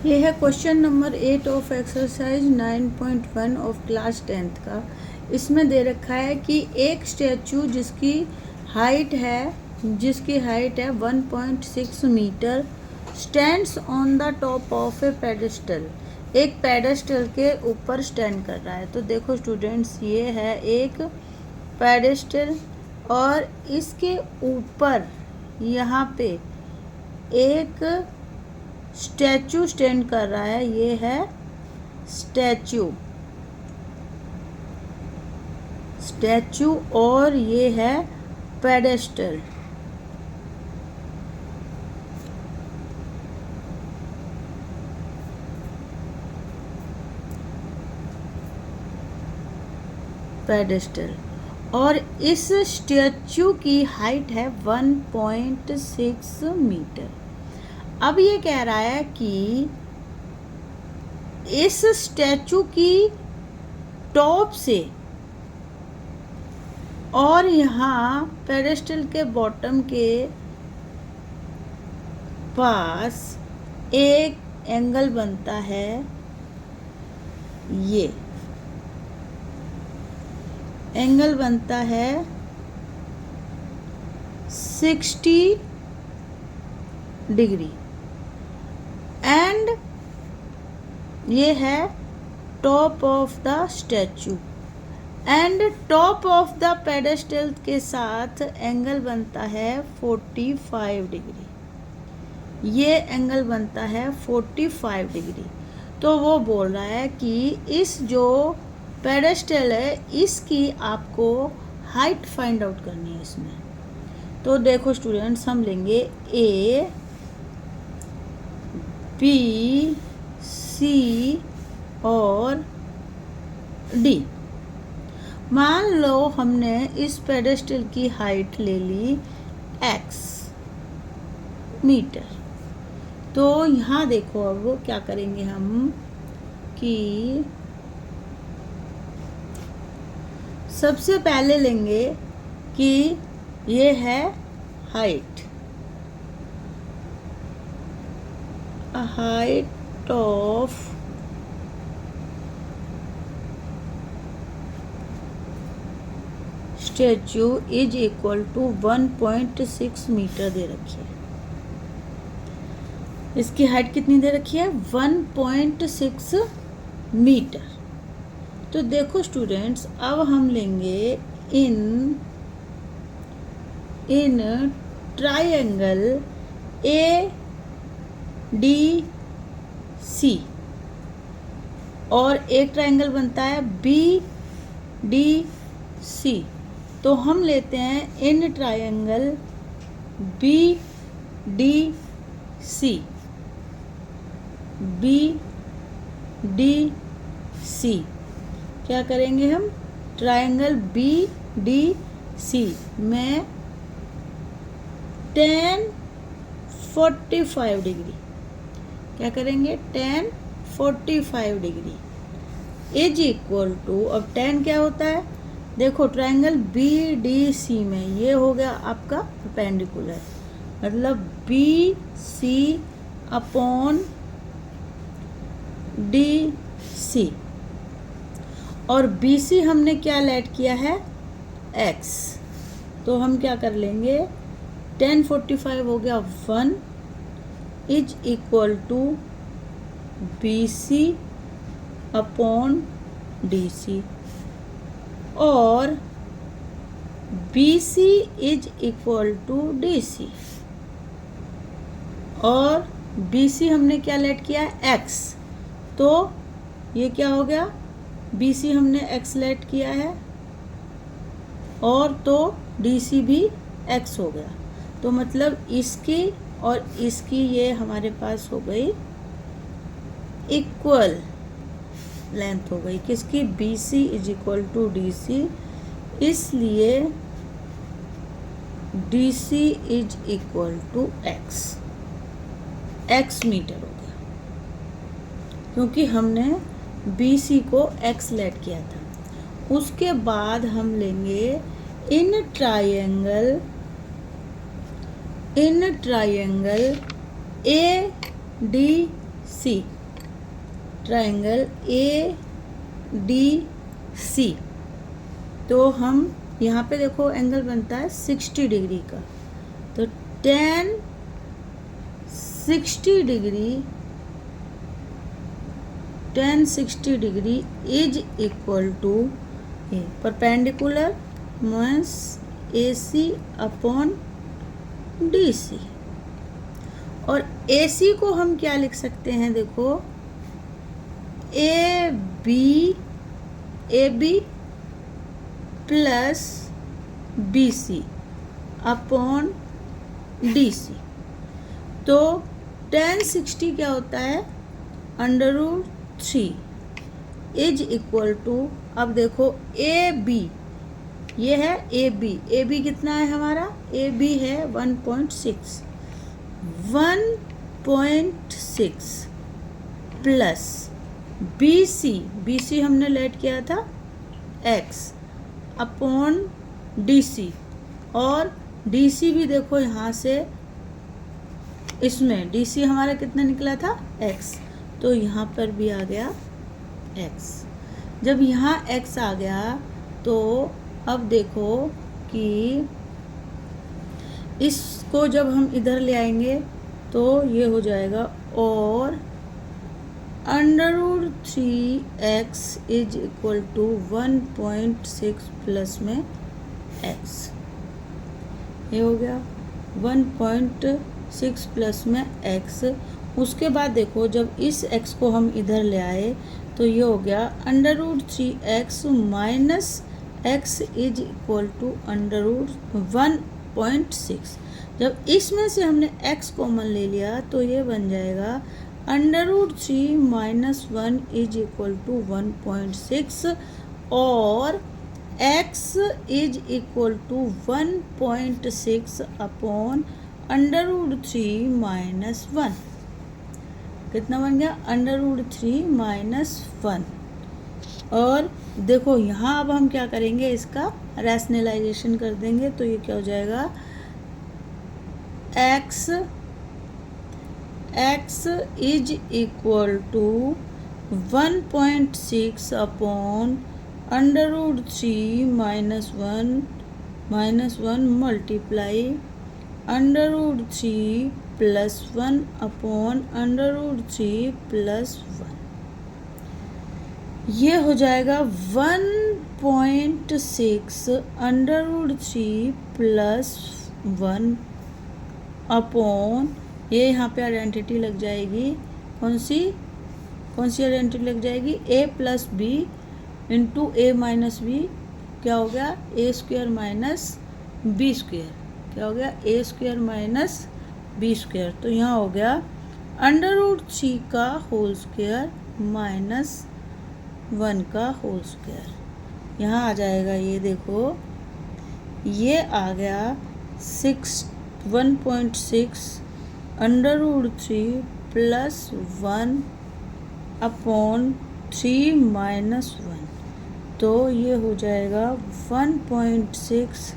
ये है question number 8 of exercise 9.1 of class 10th का। इसमें दे रखा है कि एक स्टैचू जिसकी हाइट है 1.6 metre stands on the top of a pedestal, एक पेडेस्टल के ऊपर स्टैंड कर रहा है। तो देखो स्टूडेंट्स, ये है एक पेडेस्टल और इसके ऊपर यहाँ पे एक स्टैचू स्टैंड कर रहा है। ये है स्टैचू और ये है पेडेस्टल। और इस स्टैचू की हाइट है 1.6 मीटर। अब ये कह रहा है कि इस स्टैचू की टॉप से और यहाँ पेडेस्टल के बॉटम के पास एक एंगल बनता है। ये एंगल बनता है 60 डिग्री एंड ये है top of the statue and top of the pedestal के साथ एंगल बनता है 45 डिग्री। ये एंगल बनता है 45 डिग्री। तो वो बोल रहा है कि इस जो पेडेस्टल है इसकी आपको हाइट फाइंड आउट करनी है इसमें। तो देखो स्टूडेंट्स, हम लेंगे ए बी सी और डी। मान लो हमने इस पेडेस्टल की हाइट ले ली x मीटर। तो यहाँ देखो अब क्या करेंगे हम कि सबसे पहले लेंगे कि ये है height of statue is equal to 1.6 metre दे रखी है। इसकी हाइट कितनी दे रखी है? 1.6 मीटर। तो देखो स्टूडेंट्स, अब हम लेंगे in triangle A D C और एक ट्राइंगल बनता है बी डी सी। तो हम लेते हैं in triangle B D C क्या करेंगे हम? ट्राइंगल बी डी सी में tan 45 डिग्री क्या करेंगे? tan 45 degree is equal to, अब tan क्या होता है? देखो ट्राइंगल बी डी सी में ये हो गया आपका परपेंडिकुलर, मतलब B C upon D C और बी सी हमने क्या लेट किया है? x। तो हम क्या कर लेंगे? tan 45 हो गया 1 is equal to B C upon D C और B C is equal to D C और बी सी हमने क्या लेट किया? x। तो ये क्या हो गया? बी सी हमने x लेट किया है और तो डी सी भी x हो गया। तो मतलब इसकी और इसकी ये हमारे पास हो गई इक्वल लेंथ हो गई। किसकी? B C is equal to D C, इसलिए D C is equal to x metre हो गया क्योंकि हमने बी सी को x लेट किया था। उसके बाद हम लेंगे in triangle A D C, triangle A D C. तो हम यहाँ पे देखो एंगल बनता है 60 डिग्री का, तो tan 60 degree is equal to A, perpendicular means A C upon D C. और ए सी को हम क्या लिख सकते हैं, देखो A B plus B C upon D C. तो tan 60 क्या होता है, √3 इज इक्वल टू, अब देखो ए बी, ये है ए बी कितना है हमारा, ए बी है 1.6 प्लस बी सी हमने लेट किया था x अपॉन डी सी, और डी सी भी देखो यहाँ से, इसमें डी सी हमारा कितना निकला था x, तो यहाँ पर भी आ गया x। जब यहाँ x आ गया तो अब देखो कि इसको जब हम इधर ले आएंगे तो ये हो जाएगा, और √3x is equal to 1.6 plus में x, ये हो गया 1.6 प्लस में x। उसके बाद देखो जब इस x को हम इधर ले आए तो ये हो गया √3x minus x is equal to √1.6। जब इसमें से हमने x कॉमन ले लिया तो ये बन जाएगा √3 माइनस 1 इज इक्वल टू 1.6, और x is equal to 1.6 upon √3 minus 1, कितना बन गया √3 माइनस 1। और देखो यहाँ अब हम क्या करेंगे, इसका रैशनलाइजेशन कर देंगे, तो ये क्या हो जाएगा, x is equal to 1.6 upon √3 minus 1 multiply √3 plus 1 upon √3 plus 1, ये हो जाएगा 1.6 √3 प्लस 1 अपॉन, ये यहाँ पे आइडेंटिटी लग जाएगी, कौन सी आइडेंटिटी लग जाएगी, a प्लस B into A minus B, क्या हो गया A square minus B square, क्या हो गया A square minus B square. तो यहाँ हो गया √3 का होल स्क्वायर माइनस 1 का होल स्क्वायर, यहाँ आ जाएगा, ये देखो ये आ गया 1.6 √3 प्लस 1 अपॉन 3 माइनस 1, तो ये हो जाएगा 1.6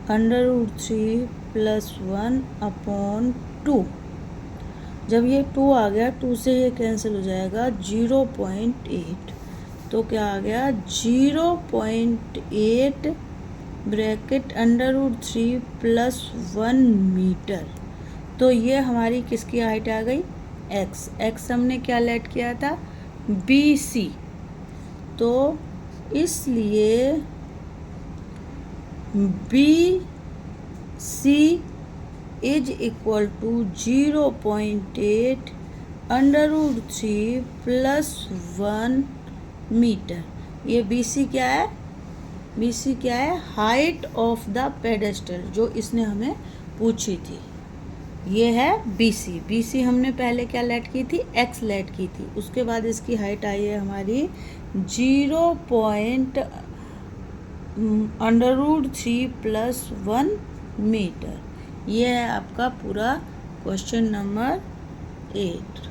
√3 प्लस 1 अपॉन 2। जब ये 2 आ गया, 2 से ये कैंसिल हो जाएगा 0.8, तो क्या आ गया 0.8 ब्रैकेट √3 प्लस 1 मीटर। तो ये हमारी किसकी हाइट आ गई, x हमने क्या लेट किया था, BC, तो इसलिए BC is equal to 0.8 √3 plus 1 metre. ये BC क्या है, BC क्या है, हाइट ऑफ द पेडेस्टल, जो इसने हमें पूछी थी, ये है BC हमने पहले क्या लेट की थी, x लेट की थी, उसके बाद इसकी हाइट आई है हमारी 0.3 प्लस 1 मीटर। ये है आपका पूरा क्वेश्चन नंबर 8।